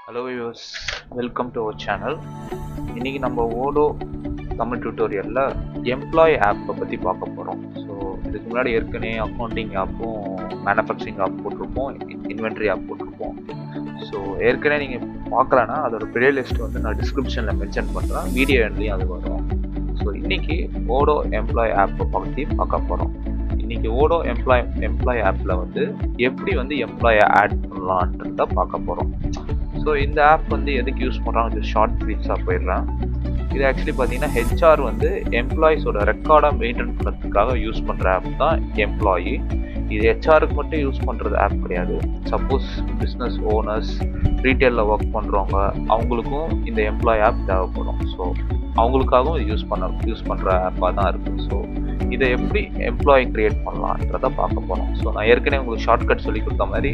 Hello viewers, welcome to our channel. இன்றைக்கி நம்ம ஓடோ Tamil டியூட்டோரியலில் employee ஆப்பை பற்றி பார்க்க போகிறோம். ஸோ இதுக்கு முன்னாடி ஏற்கனவே அக்கௌண்டிங் ஆப்பும் மேனுஃபேக்சரிங் ஆப் போட்டிருப்போம், இன்வென்ட்ரி ஆப் போட்டிருப்போம். ஸோ ஏற்கனவே நீங்கள் பார்க்கலன்னா அதோட பிளே லிஸ்ட் வந்து நான் டிஸ்கிரிப்ஷனில் மென்ஷன் பண்ணுறேன், வீடியோ எண்ட்லேயும் அது வரும். ஸோ இன்றைக்கி ஓடோ எம்ப்ளாய் ஆப்பை பற்றி பார்க்க போகிறோம். இன்றைக்கி ஓடோ எம்ப்ளாய் ஆப்பில் வந்து எப்படி வந்து எம்ப்ளாயை ஆட் பண்ணலான்றத பார்க்க போகிறோம். ஸோ இந்த ஆப் வந்து எதுக்கு யூஸ் பண்ணுறாங்க, ஷார்ட் ப்ரீஃப்ஸாக போயிடுறேன். இது ஆக்சுவலி பார்த்தீங்கன்னா ஹெச்ஆர் வந்து எம்ப்ளாயிஸோட ரெக்கார்டாக மெயின்டைன் பண்ணுறதுக்காக யூஸ் பண்ணுற ஆப் தான் எம்ப்ளாயி. இது ஹெச்ஆருக்கு மட்டும் யூஸ் பண்ணுறது ஆப் கிடையாது. சப்போஸ் பிஸ்னஸ் ஓனர்ஸ், ரீட்டெயிலில் ஒர்க் பண்ணுறவங்க அவங்களுக்கும் இந்த எம்ப்ளாய் ஆப் தேவைப்படும். ஸோ அவங்களுக்காகவும் இது யூஸ் பண்ணுற ஆப்பாக தான் இருக்குது. ஸோ இதை எப்படி எம்ப்ளாயி க்ரியேட் பண்ணலான்றதை பார்க்க போகிறோம். ஸோ நான் ஏற்கனவே உங்களுக்கு ஷார்ட்கட் சொல்லி கொடுத்த மாதிரி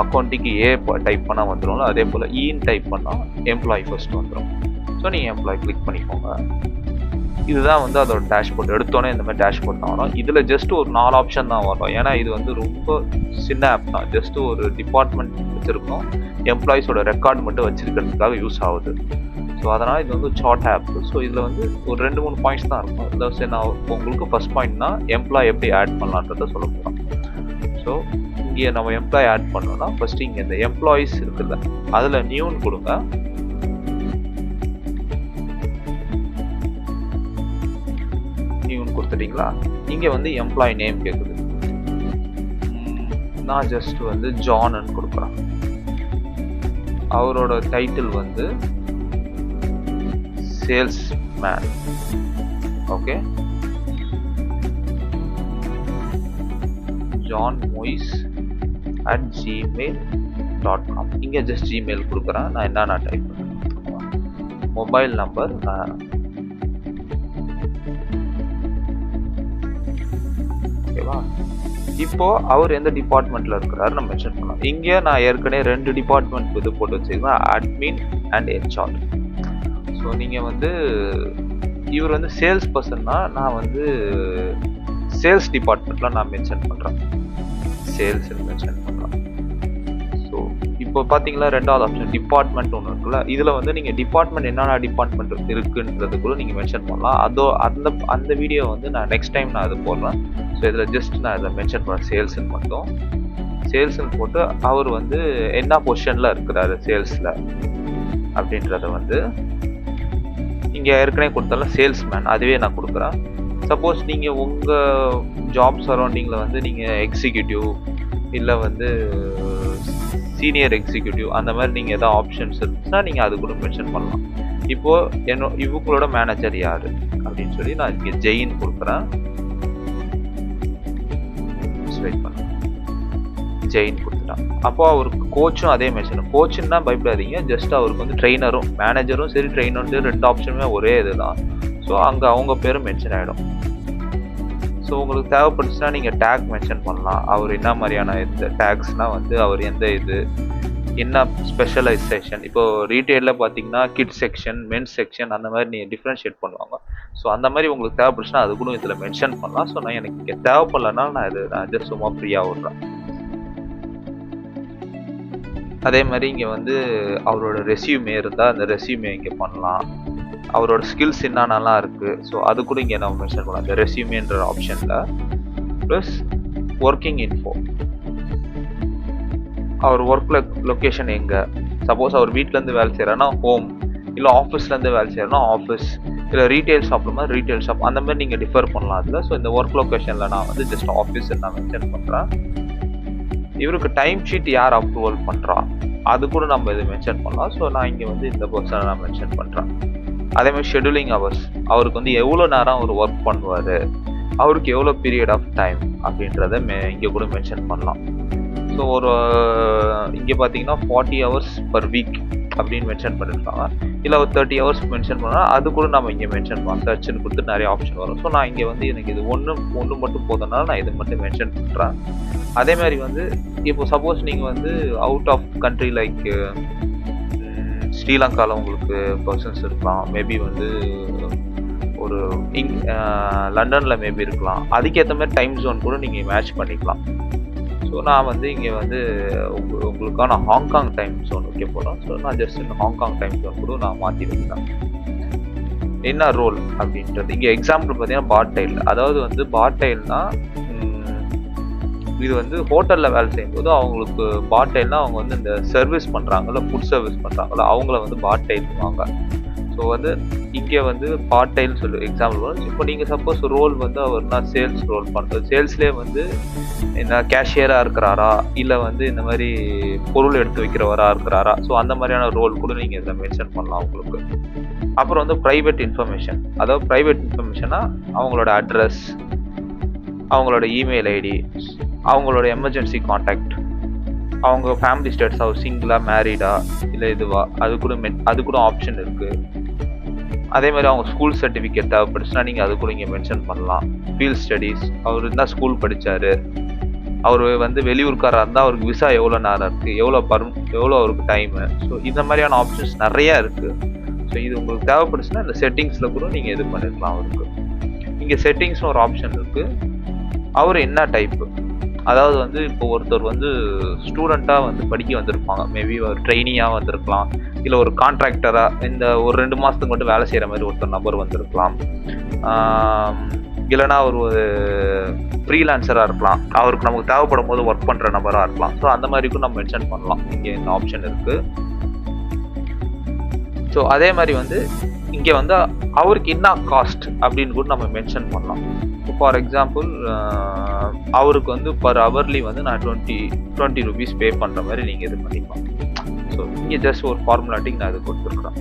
அக்கௌண்ட்டுக்கு டைப் பண்ணால் வந்துடும், அதே போல் இன்னு டைப் பண்ணால் எம்ப்ளாயி ஃபர்ஸ்ட் வந்துடும். ஸோ நீங்கள் எம்ப்ளாயி கிளிக் பண்ணிக்கோங்க. இதுதான் வந்து அதோட டேஷ்போர்ட். எடுத்தோன்னே இந்த மாதிரி டேஷ்போர்ட் தான் வரும். இதில் ஜஸ்ட் ஒரு 4 ஆப்ஷன் தான் வரும். ஏன்னா இது வந்து ரொம்ப சின்ன ஆப் தான். ஜஸ்ட் ஒரு டிபார்ட்மெண்ட் வச்சுருக்கோம், எம்ப்ளாயிஸோட ரெக்கார்ட் மட்டும் வச்சுருக்கிறதுக்காக யூஸ் ஆகுது. ஸோ அதனால் இது வந்து ஷார்ட் ஆப். ஸோ இதில் வந்து ஒரு 2-3 பாயிண்ட்ஸ் தான் இருக்கும். இதில் சரி, நான் உங்களுக்கு ஃபர்ஸ்ட் பாயிண்ட்னா எம்ப்ளாய் எப்படி ஆட் பண்ணலான்றதை சொல்ல போகிறோம். ஸோ இங்கே நம்ம எம்ப்ளாய் ஆட் பண்ணோம்னா ஃபர்ஸ்ட் இங்கே இந்த எம்ப்ளாயிஸ் இருக்குல்ல, அதில் நியூன்னு கொடுங்க. நியூன்னு கொடுத்துட்டீங்களா? இங்கே வந்து எம்ப்ளாய் நேம் கேட்குது. நான் ஜஸ்ட் வந்து ஜான்னு கொடுக்குறேன். அவரோட டைட்டில் வந்து sales man. Okay, John Moise @gmail.com. இங்கே ஜஸ்ட் ஜிமெயில் கொடுக்குறேன். நான் என்னென்ன டைப் பண்ணுறேன், மொபைல் நம்பர், ஓகேவா? இப்போ அவர் எந்த டிபார்ட்மெண்ட்டில் இருக்கிறாரு நம்ம மென்ஷன் பண்ணலாம். இங்கே நான் ஏற்கனவே 2 டிபார்ட்மெண்ட் இது போட்டு வச்சுருக்கேன், அட்மின் அண்ட் ஹெச்ஆர். ஸோ நீங்கள் வந்து இவர் வந்து சேல்ஸ் பர்சன்னா நான் வந்து சேல்ஸ் டிபார்ட்மெண்ட்டில் நான் மென்ஷன் பண்ணுறேன், சேல்ஸ்ன்னு மென்ஷன் பண்ணுறேன். ஸோ இப்போ பார்த்தீங்களா, 2வது ஆப்ஷன் டிபார்ட்மெண்ட் ஒன்று இருக்குல்ல, இதில் வந்து நீங்கள் டிபார்ட்மெண்ட் என்னென்ன டிபார்ட்மெண்ட் இருக்குன்றது கூட நீங்கள் மென்ஷன் பண்ணலாம். அந்த வீடியோ வந்து நான் நெக்ஸ்ட் டைம் நான் அது போடுறேன். ஸோ இதில் ஜஸ்ட் நான் இதில் மென்ஷன் பண்ணேன் சேல்ஸ்ன்னு மட்டும். சேல்ஸ்ன்னு போட்டு அவர் வந்து என்ன பொசிஷனில் இருக்கிறாரு சேல்ஸில் அப்படின்றத வந்து இங்கே ஏற்கனவே கொடுத்தாலும் சேல்ஸ்மேன் அதுவே நான் கொடுக்குறேன். சப்போஸ் நீங்கள் உங்கள் ஜாப் சரௌண்டிங்கில் வந்து நீங்கள் எக்ஸிக்யூட்டிவ் இல்லை வந்து சீனியர் எக்ஸிக்யூட்டிவ் அந்த மாதிரி நீங்கள் எதாவது ஆப்ஷன்ஸ் இருந்துச்சுன்னா நீங்கள் அது கூட மென்ஷன் பண்ணலாம். இப்போது இவங்களோட மேனேஜர் யார் அப்படின்னு சொல்லி நான் இங்கே ஜெயின் கொடுக்குறேன். வெயிட் பண்ண ஜெயின் கொடுத்துட்டான். அப்போ அவருக்கு கோச்சும் அதே மென்ஷன். கோச்சுன்னா பயப்படாதீங்க, ஜஸ்ட் அவருக்கு வந்து ட்ரெயினரும் மேனேஜரும் சரி ட்ரெயினரும் 2 ஆப்ஷனுமே ஒரே இது தான். ஸோ அங்கே அவங்க பேரும் மென்ஷன் ஆகிடும். ஸோ உங்களுக்கு தேவைப்பட்டுச்சுன்னா நீங்கள் டேக் மென்ஷன் பண்ணலாம். அவர் என்ன மாதிரியான இந்த டேக்ஸ்னால் வந்து அவர் எந்த இது என்ன ஸ்பெஷலைசேஷன். இப்போது ரீட்டெயிலில் பார்த்தீங்கன்னா கிட்ஸ் செக்ஷன், மென்ஸ் செக்ஷன் அந்த மாதிரி நீங்கள் டிஃப்ரென்ஷியேட் பண்ணுவாங்க. ஸோ அந்த மாதிரி உங்களுக்கு தேவைப்பட்டுச்சுன்னா அது கூட இதில் மென்ஷன் பண்ணலாம். ஸோ நான் எனக்கு இங்கே தேவைப்படலைன்னா நான் ஜஸ்ட் சும்மா ஃப்ரீயாக விட்றேன். அதே மாதிரி இங்கே வந்து அவரோட ரெஸ்யூமே இருந்தால் அந்த ரெஸ்யூமே இங்கே பண்ணலாம். அவரோட ஸ்கில்ஸ் என்னென்னலாம் இருக்குது ஸோ அது கூட இங்கே நம்ம மென்ஷன் பண்ணலாம் இந்த ரெஸ்யூமேன்ற ஆப்ஷனில். ப்ளஸ் ஒர்க்கிங் இன்ஃபோ, அவர் ஒர்க் லொக்கேஷன் எங்கே. சப்போஸ் அவர் வீட்டிலேருந்து வேலை செய்கிறாருன்னா ஹோம், இல்லை ஆஃபீஸ்லேருந்து வேலை செய்கிறாருன்னா ஆஃபீஸ், இல்லை ரீட்டெயில் ஷாப்பில் மாதிரி ரீட்டெயில் ஷாப் அந்த மாதிரி நீங்கள் டிஃபர் பண்ணலாம் அதில். ஸோ இந்த ஒர்க் லொக்கேஷனில் நான் வந்து ஜஸ்ட் ஆஃபீஸ்ன்னு நான் மென்ஷன் பண்ணுறேன். இவருக்கு டைம் ஷீட் யார் அப்ரூவல் பண்ணுறா அது கூட நம்ம இது மென்ஷன் பண்ணலாம். ஸோ நான் இங்கே வந்து இந்த பர்சனை நான் மென்ஷன் பண்ணுறேன். அதேமாதிரி ஷெடியூலிங் ஹவர்ஸ், அவருக்கு வந்து எவ்வளோ நேரம் அவர் ஒர்க் பண்ணுவார், அவருக்கு எவ்வளோ பீரியட் ஆஃப் டைம் அப்படின்றத இங்கே கூட மென்ஷன் பண்ணலாம். ஸோ ஒரு இங்கே பார்த்தீங்கன்னா 40 ஹவர்ஸ் பர் வீக் அப்படின்னு மென்ஷன் பண்ணியிருக்காங்க. இல்லை ஒரு 30 ஹவர்ஸ் மென்ஷன் பண்ணால் அது கூட நம்ம இங்கே மென்ஷன் பண்ணலாம். சர்ச்சுன்னு கொடுத்து நிறைய ஆப்ஷன் வரும். ஸோ நான் இங்கே வந்து எனக்கு இது ஒன்று மட்டும் போதுனால நான் இது மட்டும் மென்ஷன் பண்ணுறேன். அதே மாதிரி வந்து இப்போ சப்போஸ் நீங்கள் வந்து அவுட் ஆஃப் கண்ட்ரி லைக் ஸ்ரீலங்காவில் உங்களுக்கு பர்சன்ஸ் இருக்கலாம், மேபி வந்து ஒரு லண்டனில் மேபி இருக்கலாம், அதுக்கேற்ற மாதிரி டைம் ஜோன் கூட நீங்கள் மேட்ச் பண்ணிக்கலாம். ஸோ நான் வந்து இங்கே வந்து உங்களுக்கான ஹாங்காங் டைம் ஜோன் வைக்க போகிறோம். ஸோ நான் ஜஸ்ட் இந்த ஹாங்காங் டைம் ஜோன் கூட நான் மாற்றி வைக்கிறேன். என்ன ரோல் அப்படின்றது இங்கே எக்ஸாம்பிள் பார்த்தீங்கன்னா பார்டைல். அதாவது வந்து பார்டைல்னா இது வந்து ஹோட்டலில் வேலை செய்யும்போது அவங்களுக்கு பார்டைல்னா அவங்க வந்து இந்த சர்வீஸ் பண்ணுறாங்கல்ல, ஃபுட் சர்வீஸ் பண்ணுறாங்கல்ல, அவங்கள வந்து பார்டைல்வாங்க. ஸோ வந்து இங்கே வந்து பார்டைல்னு சொல்லி எக்ஸாம்பிள் வரும். இப்போ நீங்கள் சப்போஸ் ரோல் வந்து அவர்னா சேல்ஸ் ரோல் பண்ணுறது, சேல்ஸ்லேயே வந்து என்ன கேஷியராக இருக்கிறாரா, இல்லை வந்து இந்த மாதிரி பொருள் எடுத்து வைக்கிறவரா இருக்கிறாரா, ஸோ அந்த மாதிரியான ரோல் கூட நீங்கள் இதில் மென்ஷன் பண்ணலாம் உங்களுக்கு. அப்புறம் வந்து ப்ரைவேட் இன்ஃபர்மேஷன். அதாவது ப்ரைவேட் இன்ஃபர்மேஷனா அவங்களோட அட்ரஸ், அவங்களோட இமெயில் ஐடி, அவங்களோட எமர்ஜென்சி காண்டாக்ட், அவங்க ஃபேமிலி ஸ்டேட்டஸ், அவர் சிங்கிளா மேரீடா இல்லை இதுவா, அது கூட ஆப்ஷன் இருக்குது. அதே மாதிரி அவங்க ஸ்கூல் சர்டிஃபிகேட் தேவைப்படுச்சுன்னா நீங்கள் அது கூட இங்கே மென்ஷன் பண்ணலாம். ஃபீல்ட் ஸ்டடீஸ், அவர் இருந்தால் ஸ்கூல் படித்தார், அவர் வந்து வெளியூருக்காராக இருந்தால் அவருக்கு விசா எவ்வளோ நேரம் இருக்குது, எவ்வளோ அவருக்கு டைமு. ஸோ இந்த மாதிரியான ஆப்ஷன்ஸ் நிறையா இருக்குது. ஸோ இது உங்களுக்கு தேவைப்படுச்சுன்னா இந்த செட்டிங்ஸில் கூட நீங்கள் இது பண்ணிக்கலாம். அவருக்கு இங்கே செட்டிங்ஸ்னு ஒரு ஆப்ஷன் இருக்குது. அவர் என்ன டைப்பு, அதாவது வந்து இப்போ ஒருத்தர் வந்து ஸ்டூடெண்ட்டாக வந்து படிக்க வந்திருப்பாங்க, மேபி ஒரு ட்ரெயினியாக வந்திருக்கலாம், இல்லை ஒரு கான்ட்ராக்டராக இந்த ஒரு 2 மாதத்துக்கு மட்டும் வேலை செய்கிற மாதிரி ஒருத்தர் நபர் வந்திருக்கலாம், இல்லைனா ஒரு ஃப்ரீலான்சராக இருக்கலாம், அவருக்கு நமக்கு தேவைப்படும் போது ஒர்க் பண்ணுற நபராக இருக்கலாம். ஸோ அந்த மாதிரிக்கும் நம்ம மென்ஷன் பண்ணலாம். இங்கே இந்த ஆப்ஷன் இருக்குது. ஸோ அதே மாதிரி வந்து இங்கே வந்து அவருக்கு என்ன காஸ்ட் அப்படின்னு கூட நம்ம மென்ஷன் பண்ணலாம். இப்போ ஃபார் எக்ஸாம்பிள் அவருக்கு வந்து பர் ஹவர்லி வந்து நான் 20 rupees பே பண்ணுற மாதிரி நீங்கள் இது பண்ணிக்கலாம். ஸோ இங்கே ஜஸ்ட் ஒரு ஃபார்முலாட்டிக் நான் இது கொடுத்துருக்குறேன்.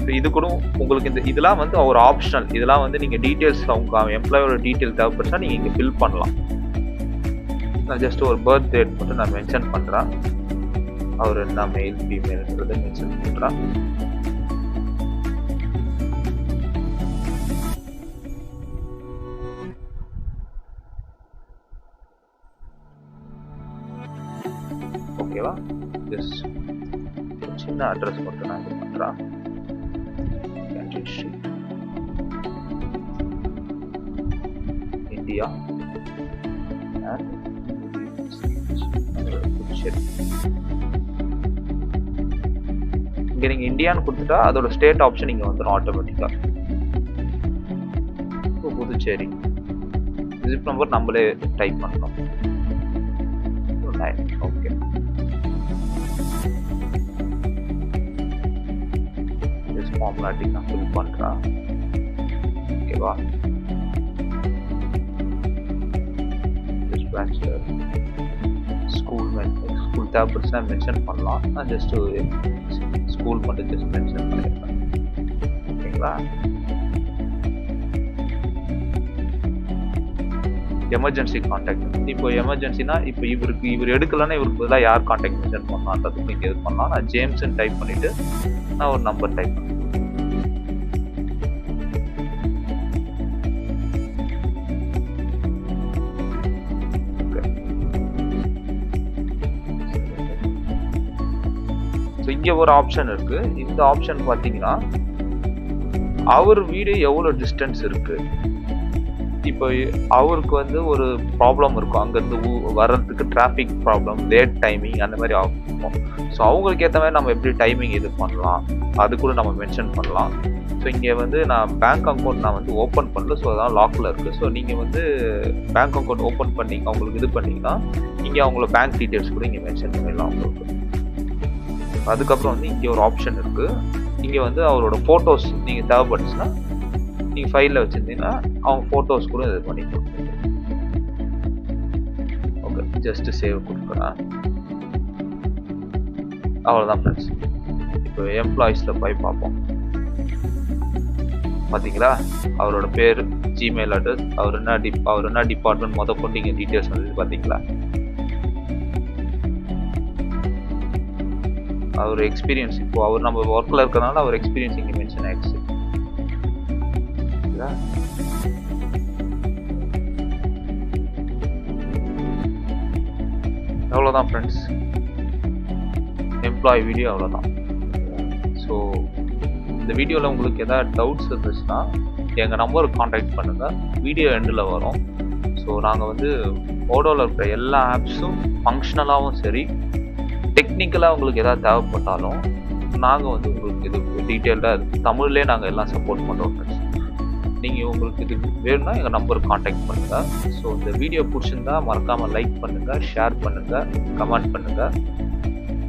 ஸோ இது கூட உங்களுக்கு இதெல்லாம் வந்து ஒரு ஆப்ஷனல். இதெல்லாம் வந்து நீங்கள் டீட்டெயில்ஸ் அவங்க எம்ப்ளாயோட டீட்டெயில் தேவைப்படுச்சா நீங்கள் இங்கே ஃபில் பண்ணலாம். நான் ஜஸ்ட் ஒரு பர்த் டேட் மட்டும் நான் மென்ஷன் பண்ணுறேன். அவர் என்ன மெயில் ஃபீமேல்ன்றதை மென்ஷன் பண்ணுறேன். ஓகேவா? ஜஸ்ட் சின்ன அட்ரஸ் மட்டும் நான் இது பண்ணுறேன். இந்தியா இங்கே நீங்கள் இந்தியான்னு கொடுத்துட்டா அதோட ஸ்டேட் ஆப்ஷன் இங்கே வந்துடும் ஆட்டோமேட்டிக்காக. புதுச்சேரி ஜிப் நம்பர் நம்மளே டைப் பண்ணணும். ஓகே, ஃபார்முலாட்டிக் நான் ஃபில் பண்ணுறேன். ஓகேவா? பேச்சுலர் ஸ்கூல் தேவைப்படுச்சுன்னா மென்ஷன் பண்ணலாம். நான் ஜஸ்ட் ஸ்கூல் மட்டும் ஜஸ்ட் மென்ஷன் பண்ணிடுறேன். ஓகேங்களா? Emergency contact. இப்போ எமர்ஜென்சினா இப்போ இவர் எடுக்கலன்னா இவருக்கு பதிலாக யார் கான்டாக்ட் மென்ஷன் பண்ணலான்றதுக்கு நீங்கள் இது பண்ணலாம். நான் ஜேம்ஸ்ன்னு டைப் பண்ணிவிட்டு நான் ஒரு நம்பர் டைப் பண்ணேன். ஸோ இங்கே ஒரு ஆப்ஷன் இருக்கு. இந்த ஆப்ஷன் பார்த்தீங்கன்னா அவர் வீடு எவ்வளோ டிஸ்டன்ஸ் இருக்கு. இப்போ அவருக்கு வந்து ஒரு ப்ராப்ளம் இருக்கும், அங்கேருந்து வர்றதுக்கு டிராஃபிக் ப்ராப்ளம், லேட் டைமிங் அந்த மாதிரி ஆகும். ஸோ அவங்களுக்கு ஏற்ற மாதிரி நம்ம எப்படி டைமிங் இது பண்ணலாம் அது கூட நம்ம மென்ஷன் பண்ணலாம். ஸோ இங்கே வந்து நான் பேங்க் அக்கௌண்ட் நான் வந்து ஓப்பன் பண்ணல, ஸோ அதான் லாக்கில் இருக்குது. ஸோ நீங்கள் வந்து பேங்க் அக்கௌண்ட் ஓப்பன் பண்ணி அவங்களுக்கு இது பண்ணிங்கன்னா இங்கே அவங்கள பேங்க் டீட்டெயில்ஸ் கூட இங்கே மென்ஷன் பண்ணிடலாம் அவங்களுக்கு. அதுக்கப்புறம் வந்து இங்கே ஒரு ஆப்ஷன் இருக்குது. இங்கே வந்து அவரோட ஃபோட்டோஸ் நீங்கள் தேவைப்பட்டுச்சுன்னா நீங்கள் ஃபைலில் வச்சுருந்தீங்கன்னா அவங்க ஃபோட்டோஸ் கூட இது பண்ணிக்கலாம். ஓகே, ஜஸ்ட்டு சேவ் கொடுக்குறேன். அவ்வளோதான் ஃப்ரெண்ட்ஸ். இப்போ எம்ப்ளாயீஸில் போய் பார்ப்போம். பார்த்தீங்களா, அவரோட பேர், ஜிமெயில் அட்ரஸ், அவர் என்ன டிபார்ட்மெண்ட் கொண்டு இங்கே டீட்டெயில்ஸ் வந்து பார்த்தீங்களா. அவர் எக்ஸ்பீரியன்ஸ், இப்போ அவர் நம்ம ஒர்க்கில் இருக்கிறனால அவர் எக்ஸ்பீரியன்ஸ் இங்கே மென்ஷன் ஆயிடுச்சு. அவ்வளோதான் ஃப்ரெண்ட்ஸ், எம்ப்ளாயி வீடியோ அவ்வளோதான். ஸோ இந்த வீடியோவில் உங்களுக்கு எதாவது டவுட்ஸ் இருந்துச்சுன்னா எங்கள் நம்பருக்கு காண்டாக்ட் பண்ணுங்கள். வீடியோ எண்டில் வரும். ஸோ நாங்கள் வந்து ஓடோவில் இருக்கிற எல்லா ஆப்ஸும் ஃபங்க்ஷனலாகவும் சரி, டெக்னிக்கலாக உங்களுக்கு எதாவது தேவைப்பட்டாலும் நாங்கள் வந்து உங்களுக்கு இது டீட்டெயில்டாக தமிழ்லேயே நாங்கள் எல்லாம் சப்போர்ட் பண்ணுறோம் ஃப்ரெண்ட்ஸ். நீங்கள் உங்களுக்கு இது வேணும்னா எங்கள் நம்பருக்கு காண்டாக்ட் பண்ணுங்கள். ஸோ இந்த வீடியோ பிடிச்சிருந்தா மறக்காமல் லைக் பண்ணுங்கள், ஷேர் பண்ணுங்கள், கமெண்ட் பண்ணுங்கள்,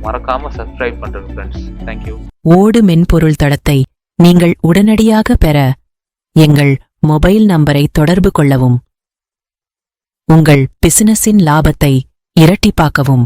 மறக்காமல் சப்ஸ்கிரைப் பண்ணுறேங்க ஃப்ரெண்ட்ஸ். தேங்க்யூ. ஓடு மென்பொருள் தளத்தை நீங்கள் உடனடியாக பெற எங்கள் மொபைல் நம்பரை தொடர்பு கொள்ளவும். உங்கள் பிசினஸின் லாபத்தை இரட்டிப்பாக்கவும்.